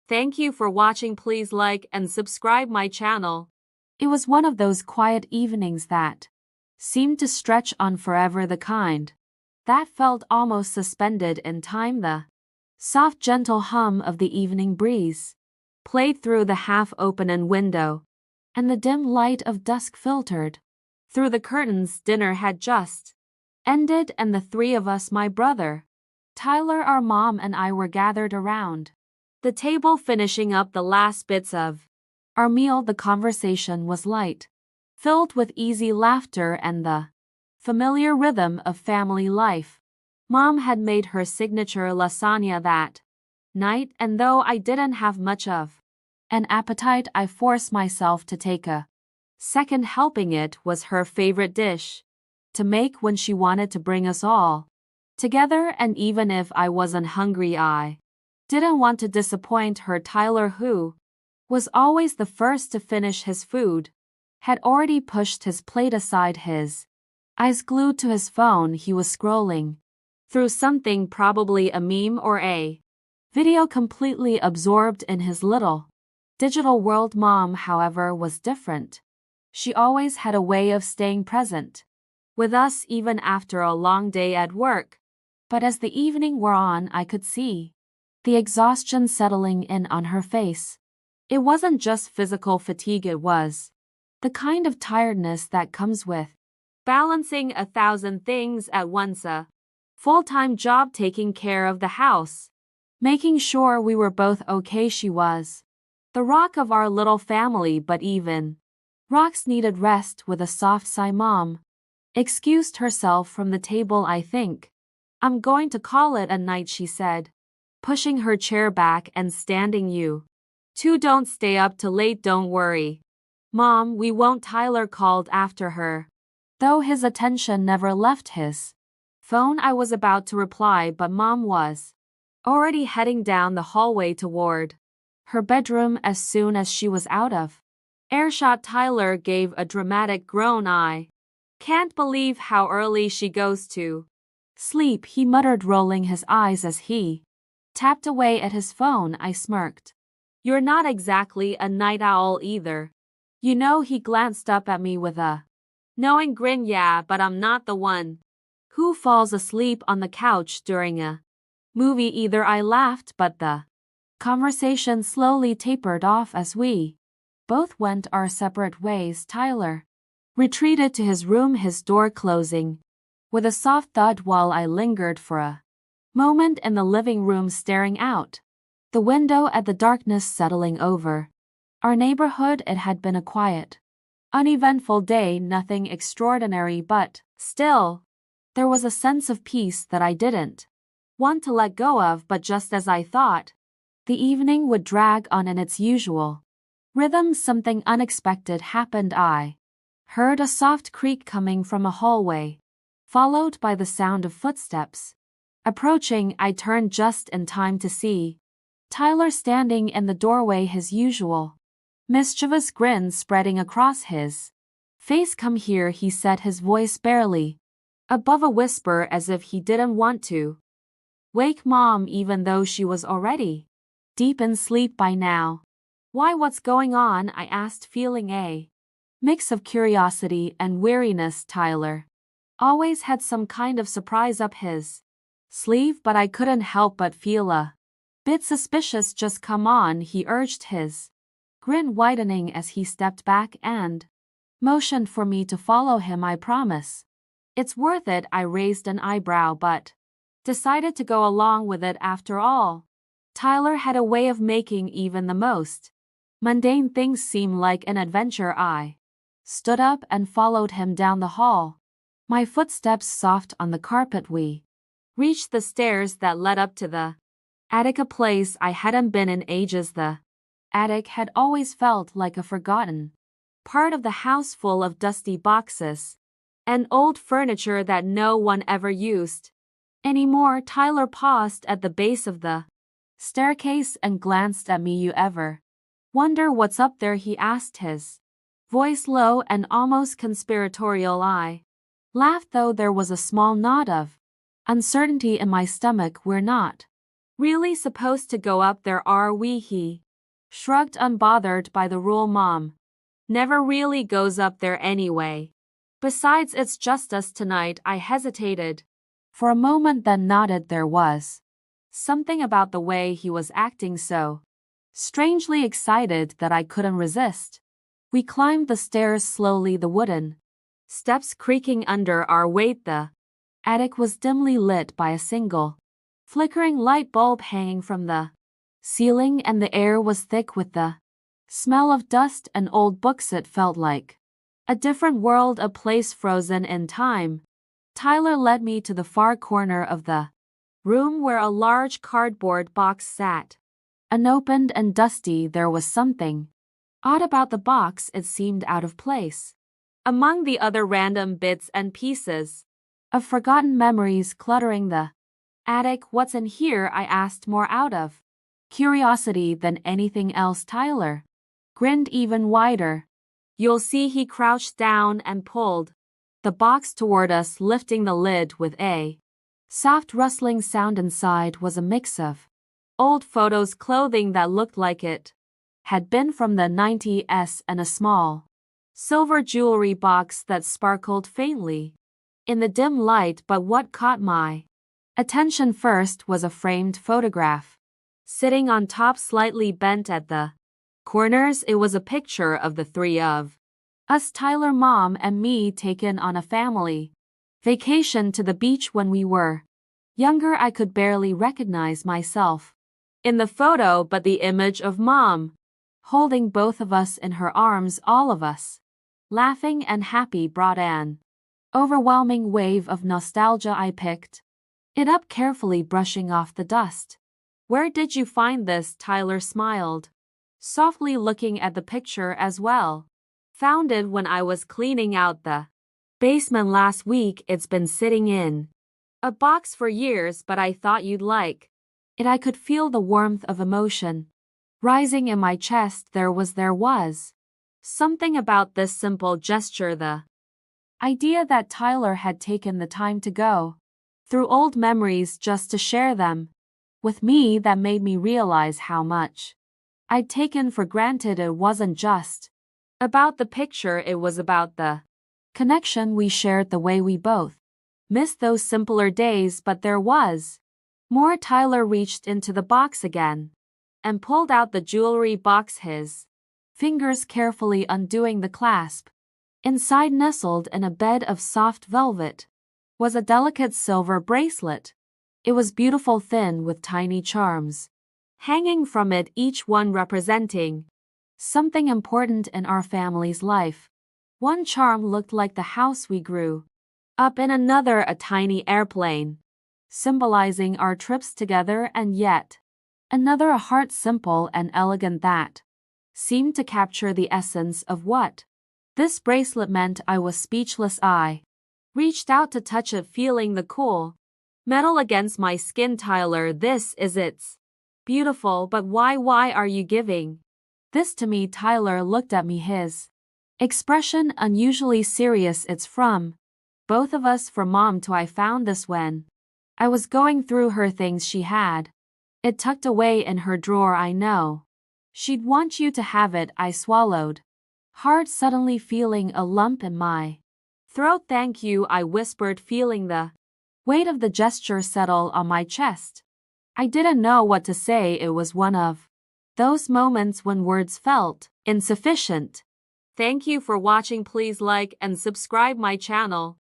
Thank you for watching. Please like and subscribe my channel. It was one of those quiet evenings that seemed to stretch on forever, the kind that felt almost suspended in time. The soft, gentle hum of the evening breeze played through the half-open window, and the dim light of dusk filtered through the curtains. Dinner had just ended, and the three of us, my brother, Tyler, our mom, and I, were gathered around the table, finishing up the last bits of our meal. The conversation was light, filled with easy laughter and the familiar rhythm of family life. Mom had made her signature lasagna that night, and though I didn't have much of an appetite, I forced myself to take a second helping. It was her favorite dish to make when she wanted to bring us all together, and even if I wasn't hungry, I didn't want to disappoint her. Tyler, who was always the first to finish his food, had already pushed his plate aside, his eyes glued to his phone. He was scrolling through something, probably a meme or a video, completely absorbed in his little digital world. Mom, however, was different. She always had a way of staying present with us even after a long day at work. But as the evening wore on, I could see the exhaustion settling in on her face. It wasn't just physical fatigue, it was the kind of tiredness that comes with balancing 1,000 things at once: a full-time job, taking care of the house, making sure we were both okay. She was the rock of our little family, but even rocks needed rest. With a soft sigh, Mom excused herself from the table. I think I'm going to call it a night, she said, pushing her chair back and standing. You two don't stay up too late. Don't worry, Mom, we won't, Tyler called after her, though his attention never left his phone. I was about to reply, but Mom was already heading down the hallway toward her bedroom. As soon as she was out of earshot, Tyler gave a dramatic groan. I can't believe how early she goes to sleep, he muttered, rolling his eyes as he tapped away at his phone. I smirked. You're not exactly a night owl either, you know. He glanced up at me with a knowing grin. Yeah, but I'm not the one who falls asleep on the couch during a movie either, I laughed. But the conversation slowly tapered off as we both went our separate ways. Tyler retreated to his room, his door closing with a soft thud, while I lingered for a moment in the living room, staring out the window at the darkness settling over our neighborhood. It had been a quiet, uneventful day, nothing extraordinary, but still, there was a sense of peace that I didn't want to let go of. But just as I thought the evening would drag on in its usual rhythm, something unexpected happened. I heard a soft creak coming from a hallway, followed by the sound of footsteps approaching. I turned just in time to see Tyler standing in the doorway, his usual mischievous grin spreading across his face. Come here, he said, his voice barely above a whisper, as if he didn't want to wake Mom, even though she was already deep in sleep by now. Why, what's going on? I asked, feeling a mix of curiosity and weariness. Tyler always had some kind of surprise up his sleeve, but I couldn't help but feel a bit suspicious. Just come on, he urged, his grin widening as he stepped back and motioned for me to follow him. I promise it's worth it. I raised an eyebrow, but decided to go along with it. After all, Tyler had a way of making even the most mundane things seem like an adventure. I stood up and followed him down the hall, my footsteps soft on the carpet. We reached the stairs that led up to the attic, a place I hadn't been in ages. The attic had always felt like a forgotten part of the house, full of dusty boxes and old furniture that no one ever used anymore. Tyler paused at the base of the staircase and glanced at me. You ever wonder what's up there? He asked, his voice low and almost conspiratorial. I laughed, though there was a small knot of uncertainty in my stomach. We're not Really supposed to go up there, are we? He shrugged, unbothered by the rule. Mom never really goes up there anyway. Besides, it's just us tonight. I hesitated for a moment, then nodded. There was something about the way he was acting so strangely excited that I couldn't resist. We climbed the stairs slowly, the wooden steps creaking under our weight. The attic was dimly lit by a single flickering light bulb hanging from the ceiling, and the air was thick with the smell of dust and old books. It felt like a different world, a place frozen in time. Tyler led me to the far corner of the room where a large cardboard box sat. Unopened and dusty, there was something odd about the box. It seemed out of place among the other random bits and pieces of forgotten memories cluttering the attic. What's in here? I asked, more out of curiosity than anything else. Tyler grinned even wider. You'll see. He crouched down and pulled the box toward us, lifting the lid with a soft rustling sound. Inside was a mix of old photos, clothing that looked like it had been from the 90s, and a small silver jewelry box that sparkled faintly in the dim light. But what caught my attention first was a framed photograph sitting on top, slightly bent at the corners. It was a picture of the three of us, Tyler, Mom, and me, taken on a family vacation to the beach when we were younger. I could barely recognize myself in the photo, but the image of Mom holding both of us in her arms, all of us laughing and happy, brought an overwhelming wave of nostalgia. I picked it up carefully, brushing off the dust. Where did you find this? Tyler smiled softly, looking at the picture as well. Found it when I was cleaning out the basement last week. It's been sitting in a box for years, but I thought you'd like it. I could feel the warmth of emotion rising in my chest. There was something about this simple gesture, the idea that Tyler had taken the time to go through old memories just to share them with me, that made me realize how much I'd taken for granted. It wasn't just about the picture, it was about the connection we shared, the way we both missed those simpler days. But there was more. Tyler reached into the box again and pulled out the jewelry box, his fingers carefully undoing the clasp. Inside, nestled in a bed of soft velvet, was a delicate silver bracelet. It was beautiful, thin, with tiny charms hanging from it, each one representing something important in our family's life. One charm looked like the house we grew up in, another a tiny airplane symbolizing our trips together, and yet another a heart, simple and elegant, that seemed to capture the essence of what this bracelet meant. I was speechless. I reached out to touch it, feeling the cool metal against my skin. Tyler, this is it's beautiful, but why are you giving this to me? Tyler looked at me, his expression unusually serious. It's from both of us, for Mom too. I found this when I was going through her things. She had it tucked away in her drawer. I know she'd want you to have it. I swallowed hard, suddenly feeling a lump in my throat. Thank you, I whispered, feeling the weight of the gesture settle on my chest. I didn't know what to say. It was one of those moments when words felt insufficient. Thank you for watching. Please like and subscribe my channel.